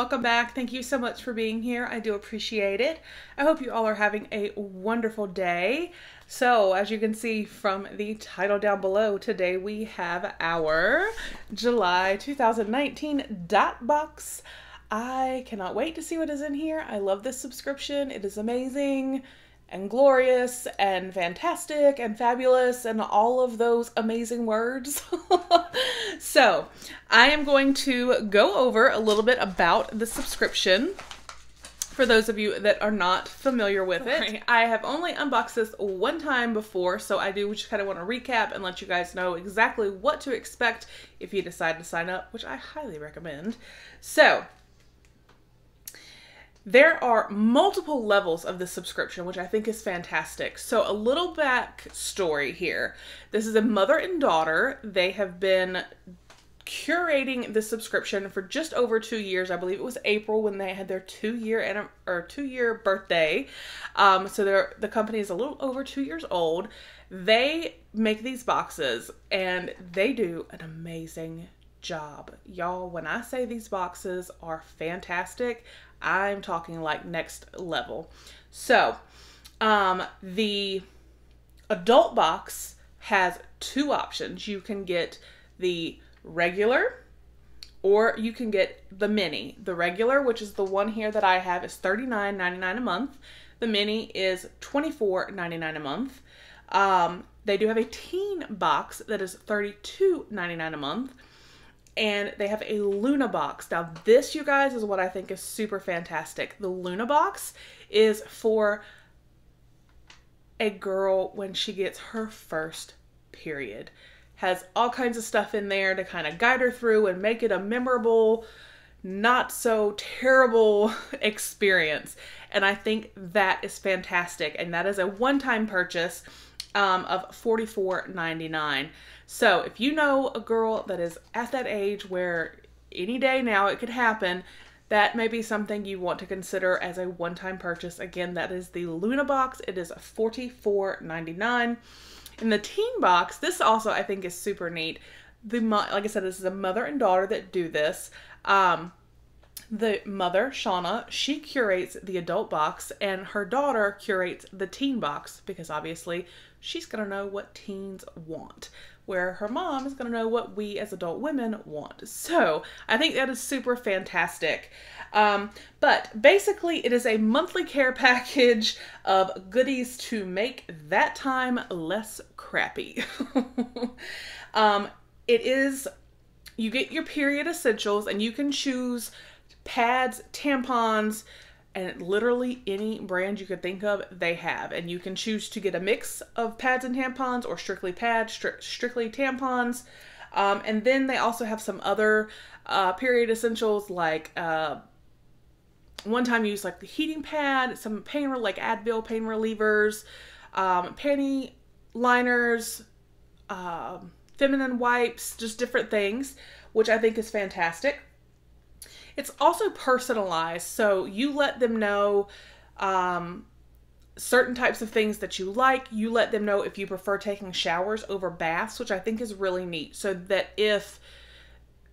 welcome back. Thank you so much for being here. I do appreciate it. I hope you all are having a wonderful day. So, as you can see from the title down below, today we have our July 2019 Dot Boxx. I cannot wait to see what is in here. I love this subscription. It is amazing and glorious and fantastic and fabulous and all of those amazing words. So I am going to go over a little bit about the subscription for those of you that are not familiar with it. I have only unboxed this one time before, so I do just kind of want to recap and let you guys know exactly what to expect if you decide to sign up, which I highly recommend. So there are multiple levels of the subscription, which I think is fantastic. So a little back story here. This is a mother and daughter. They have been curating the subscription for just over 2 years. I believe it was April when they had their 2-year birthday. So the company is a little over 2 years old. They make these boxes and they do an amazing job. Y'all, when I say these boxes are fantastic, I'm talking like next level. So, the adult box has two options. You can get the regular or you can get the mini. The regular, which is the one here that I have, is $39.99 a month. The mini is $24.99 a month. They do have a teen box that is $32.99 a month. And they have a Luna box. Now this, you guys, is what I think is super fantastic. The Luna box is for a girl when she gets her first period. Has all kinds of stuff in there to kind of guide her through and make it a memorable, not so terrible experience. And I think that is fantastic. And that is a one-time purchase of $44.99. So if you know a girl that is at that age where any day now it could happen, that may be something you want to consider as a one-time purchase. Again, that is the Luna box. It is $44.99. In the teen box, this also I think is super neat. Like I said, this is a mother and daughter that do this. The mother, Shauna, she curates the adult box and her daughter curates the teen box because obviously she's going to know what teens want, where her mom is going to know what we as adult women want. So I think that is super fantastic. But basically it is a monthly care package of goodies to make that time less crappy. You get your period essentials and you can choose pads, tampons, and literally any brand you could think of, they have. And you can choose to get a mix of pads and tampons or strictly pads, strictly tampons. And then they also have some other period essentials like one-time use like the heating pad, some pain like Advil pain relievers, panty liners, feminine wipes, just different things, which I think is fantastic. It's also personalized, so you let them know certain types of things that you like. You let them know if you prefer taking showers over baths, which I think is really neat, so that if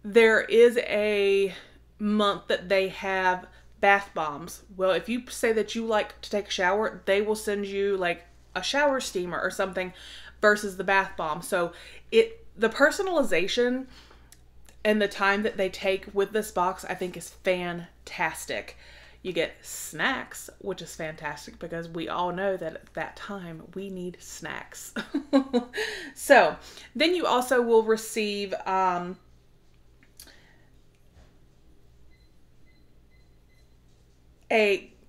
there is a month that they have bath bombs, well, if you say that you like to take a shower, they will send you like a shower steamer or something versus the bath bomb. So the personalization and the time that they take with this box, I think is fantastic. You get snacks, which is fantastic because we all know that at that time we need snacks. So then you also will receive a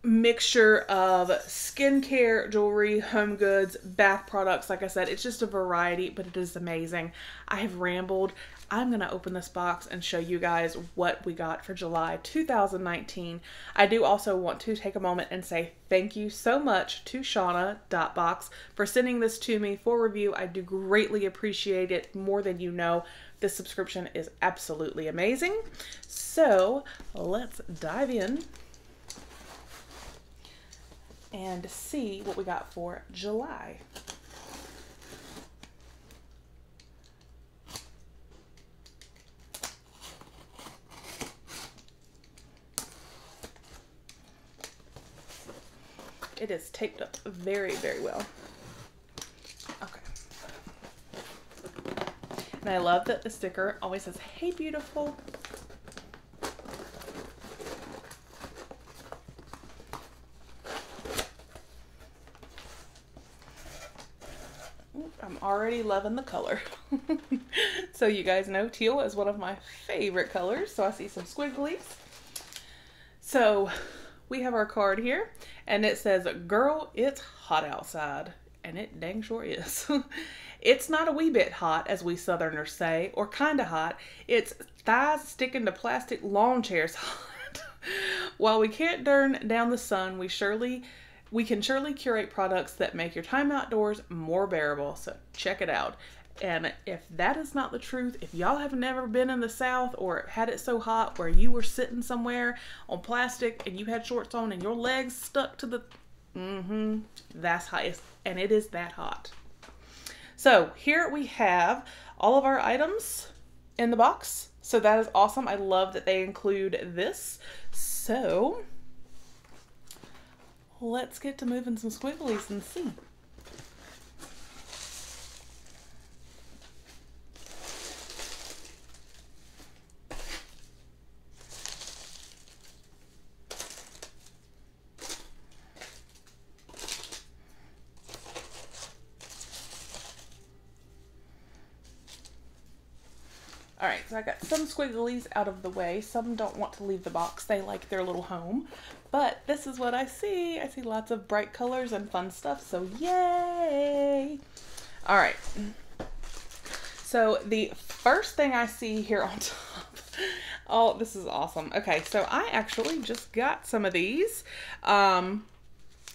mixture of skincare, jewelry, home goods, bath products. Like I said, it's just a variety, but it is amazing. I have rambled. I'm going to open this box and show you guys what we got for July 2019. I do also want to take a moment and say thank you so much to Shauna, Dot Boxx, for sending this to me for review. I do greatly appreciate it more than you know. This subscription is absolutely amazing. So let's dive in and see what we got for July. It is taped up very, very well. Okay. And I love that the sticker always says, "Hey, beautiful." I'm already loving the color. So you guys know teal is one of my favorite colors. So I see some squigglies. So we have our card here and it says, "Girl, it's hot outside." And it dang sure is. It's not a wee bit hot, as we Southerners say, or kinda hot. It's thighs sticking to plastic lawn chairs hot. While we can't turn down the sun, we can surely curate products that make your time outdoors more bearable. So check it out. And if that is not the truth, if y'all have never been in the South or had it so hot where you were sitting somewhere on plastic and you had shorts on and your legs stuck to the, that's hot. And it is that hot. So here we have all of our items in the box. So that is awesome. I love that they include this. So let's get to moving some squigglies and see. Alright, so I got some squigglies out of the way. Some don't want to leave the box. They like their little home. But this is what I see. I see lots of bright colors and fun stuff, so yay! Alright. So the first thing I see here on top, oh, this is awesome. Okay, so I actually just got some of these in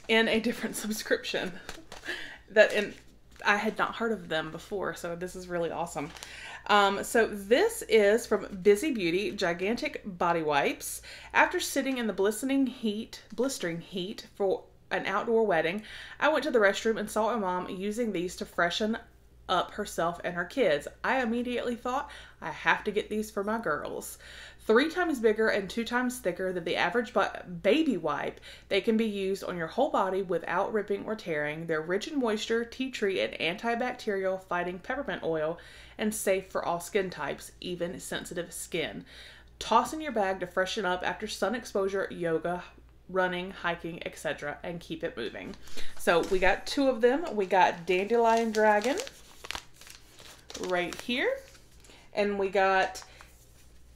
a different subscription. I had not heard of them before, so this is really awesome. So this is from Busy Beauty, Gigantic Body Wipes. After sitting in the blistering heat for an outdoor wedding, I went to the restroom and saw a mom using these to freshen up herself and her kids. I immediately thought, I have to get these for my girls. 3 times bigger and 2 times thicker than the average baby wipe, they can be used on your whole body without ripping or tearing. They're rich in moisture, tea tree, and antibacterial fighting peppermint oil, and safe for all skin types, even sensitive skin. Toss in your bag to freshen up after sun exposure, yoga, running, hiking, etc., and keep it moving. So we got 2 of them. We got Dandelion Dragon right here, and we got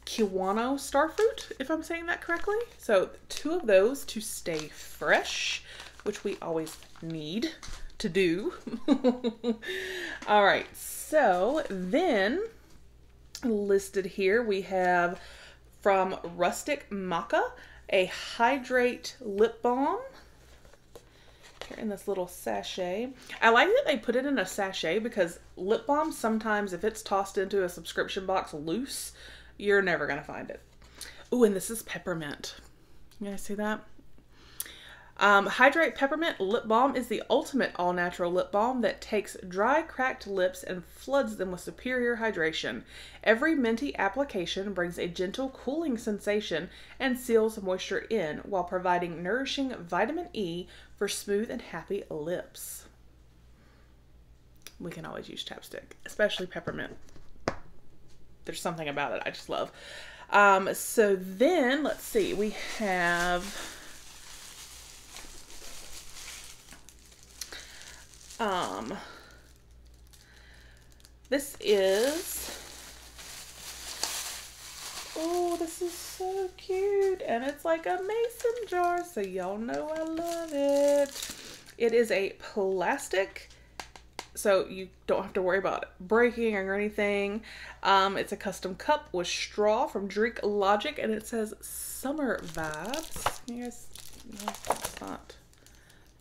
Kiwano Starfruit, if I'm saying that correctly. So 2 of those to stay fresh, which we always need to do. All right, so then listed here we have from Rustic Maca, a hydrate lip balm. Here in this little sachet. I like that they put it in a sachet because lip balm, sometimes if it's tossed into a subscription box loose, you're never going to find it. Ooh, and this is peppermint. You guys see that? Hydrate Peppermint Lip Balm is the ultimate all-natural lip balm that takes dry, cracked lips and floods them with superior hydration. Every minty application brings a gentle, cooling sensation and seals moisture in while providing nourishing vitamin E for smooth and happy lips. We can always use chapstick, especially peppermint. There's something about it I just love. So then, let's see, we have this is, oh, this is so cute, and it's like a mason jar, so y'all know I love it. It is a plastic, so you don't have to worry about it breaking or anything. It's a custom cup with straw from Drink Logic, and it says Summer Vibes. You guys know it's not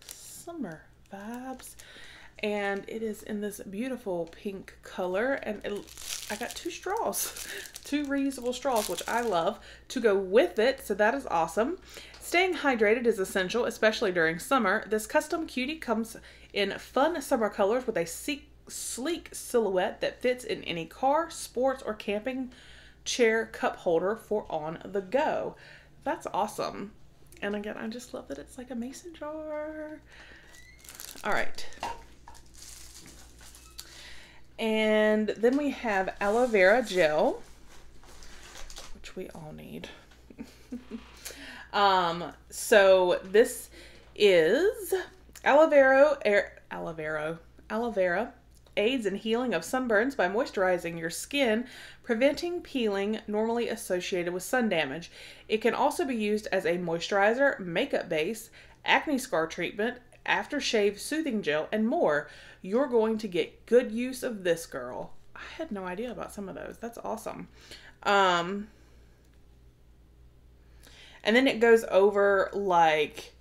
Summer Vibes. And it is in this beautiful pink color, and I got 2 straws, 2 reusable straws, which I love, to go with it, so that is awesome. Staying hydrated is essential, especially during summer. This custom cutie comes in fun summer colors with a sleek silhouette that fits in any car, sports, or camping chair cup holder for on the go. That's awesome. And again, I just love that it's like a mason jar. All right. And then we have aloe vera gel, which we all need. So this is aloe vera aids in healing of sunburns by moisturizing your skin, preventing peeling normally associated with sun damage. It can also be used as a moisturizer, makeup base, acne scar treatment, aftershave soothing gel, and more. You're going to get good use of this, girl. I had no idea about some of those. That's awesome. And then it goes over like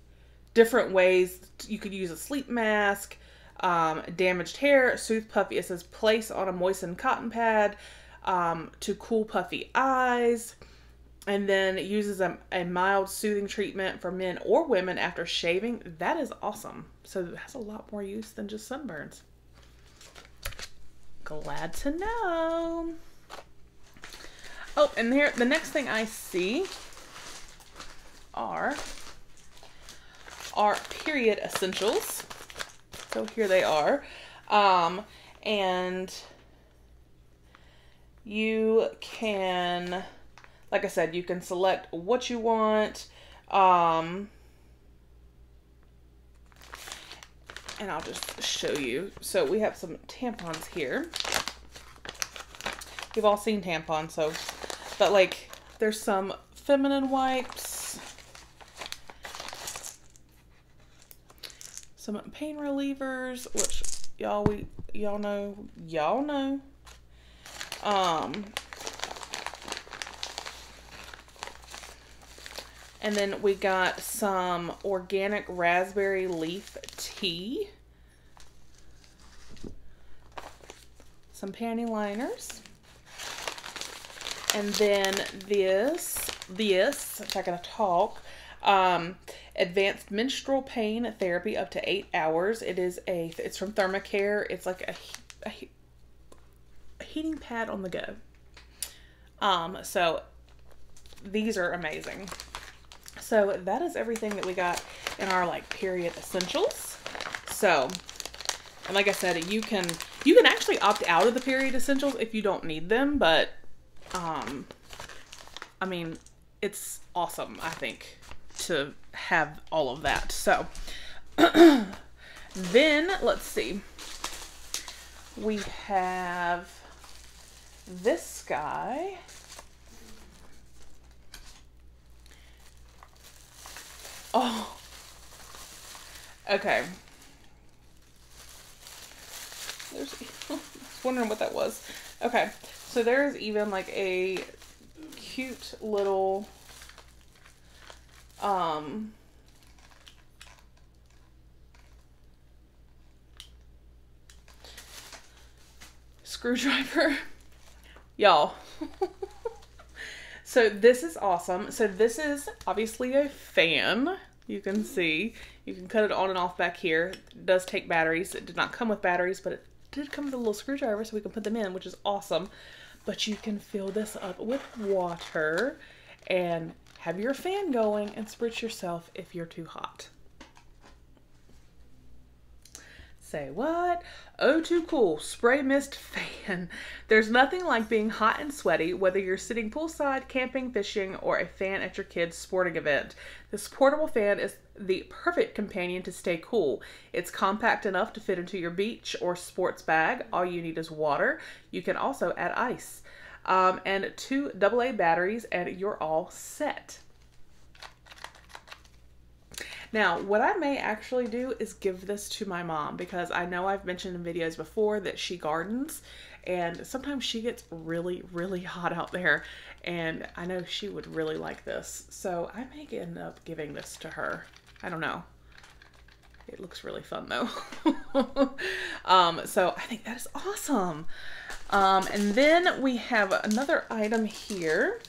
different ways you could use a sleep mask, damaged hair, soothe puffy. It says place on a moistened cotton pad to cool puffy eyes. And then it uses a mild soothing treatment for men or women after shaving. That is awesome. So it has a lot more use than just sunburns. Glad to know. Oh, and here, the next thing I see are our period essentials. So here they are. And you can, like I said, you can select what you want. And I'll just show you. So we have some tampons here. You've all seen tampons, so, but like there's some feminine wipes, some pain relievers, which y'all know. And then we got some organic raspberry leaf tea, some panty liners, and then this, if I can talk, advanced menstrual pain therapy up to 8 hours. It's from Thermacare. It's like a heating pad on the go. So these are amazing. So that is everything that we got in our like period essentials. So, and like I said, you can actually opt out of the period essentials if you don't need them, but I mean, it's awesome, I think, to have all of that. So then let's see. We have this guy. Oh, okay. I was wondering what that was. Okay, so there's even like a cute little screwdriver. Y'all. So this is awesome. So this is obviously a fan. You can see. You can cut it on and off back here. It does take batteries. It did not come with batteries, but it did come with a little screwdriver so we can put them in, which is awesome. But you can fill this up with water and have your fan going and spritz yourself if you're too hot. Say what? Oh, too cool. Spray mist fan. There's nothing like being hot and sweaty, whether you're sitting poolside, camping, fishing, or a fan at your kid's sporting event. This portable fan is the perfect companion to stay cool. It's compact enough to fit into your beach or sports bag. All you need is water. You can also add ice. And 2 AA batteries and you're all set. Now, what I may actually do is give this to my mom, because I know I've mentioned in videos before that she gardens and sometimes she gets really, really hot out there, and I know she would really like this. So I may end up giving this to her. I don't know. It looks really fun though. So I think that is awesome. And then we have another item here.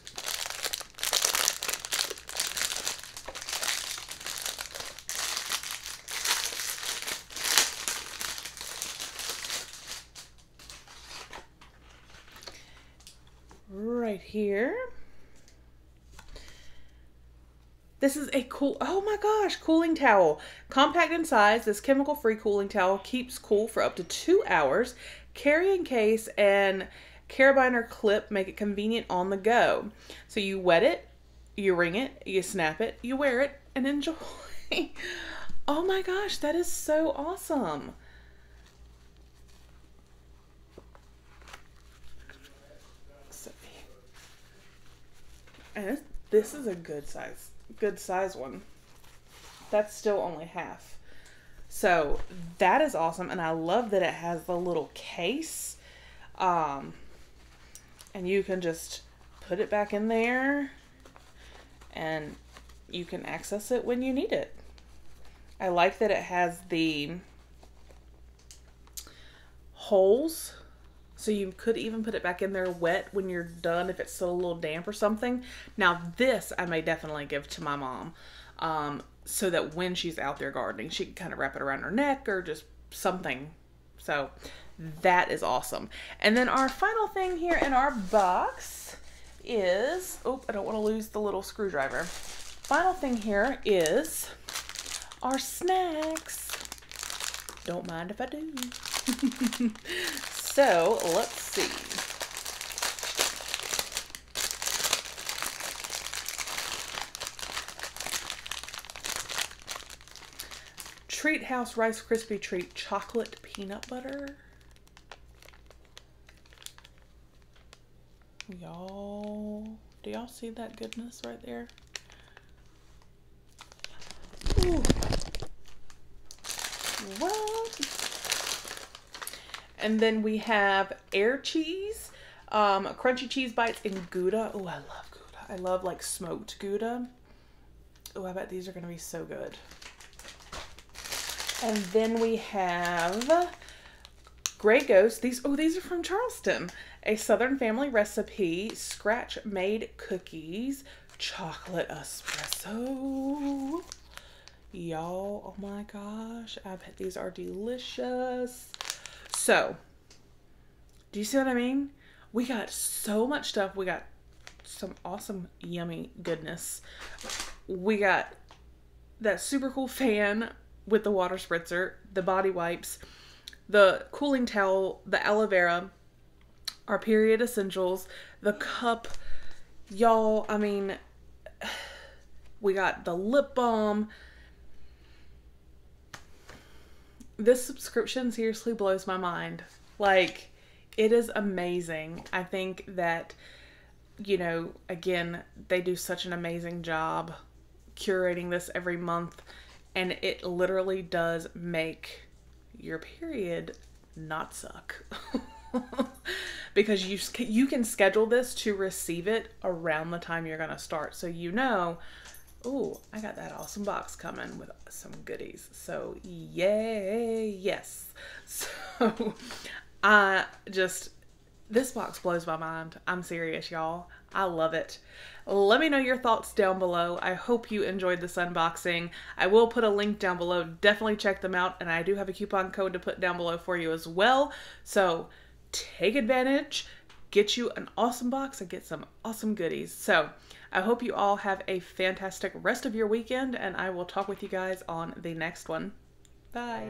Right here. This is a cool, oh my gosh, cooling towel. Compact in size, this chemical-free cooling towel keeps cool for up to 2 hours. Carrying case and carabiner clip make it convenient on the go. So you wet it, you wring it, you snap it, you wear it, and enjoy. Oh my gosh, that is so awesome. So, and this is a good size one. That's still only half. So that is awesome. And I love that it has the little case. And you can just put it back in there and you can access it when you need it. I like that it has the holes, so you could even put it back in there wet when you're done if it's still a little damp or something. Now this I may definitely give to my mom, so that when she's out there gardening, she can kind of wrap it around her neck or just something. So that is awesome. And then our final thing here in our box is, oh, I don't want to lose the little screwdriver. Final thing here is our snacks. Don't mind if I do. So let's see. Treat House Rice Krispie Treat Chocolate Peanut Butter. Y'all, do y'all see that goodness right there? Ooh. What? And then we have air cheese, crunchy cheese bites in Gouda. Oh, I love Gouda. I love like smoked Gouda. Oh, I bet these are going to be so good. And then we have Grey Ghost. These are from Charleston. A Southern family recipe, scratch made cookies, chocolate espresso. Y'all, oh my gosh, I bet these are delicious. So, do you see what I mean? We got so much stuff. We got some awesome, yummy goodness. We got that super cool fan with the water spritzer, the body wipes, the cooling towel, the aloe vera, our period essentials, the cup. Y'all, I mean, we got the lip balm. This subscription seriously blows my mind. Like, it is amazing. I think that, you know, again, they do such an amazing job curating this every month, and it literally does make your period not suck. Because you can schedule this to receive it around the time you're going to start. So you know, ooh, I got that awesome box coming with some goodies. So yay, yes. So this box blows my mind. I'm serious, y'all. I love it. Let me know your thoughts down below. I hope you enjoyed this unboxing. I will put a link down below. Definitely check them out. And I do have a coupon code to put down below for you as well. So take advantage, get you an awesome box, and get some awesome goodies. So I hope you all have a fantastic rest of your weekend, and I will talk with you guys on the next one. Bye.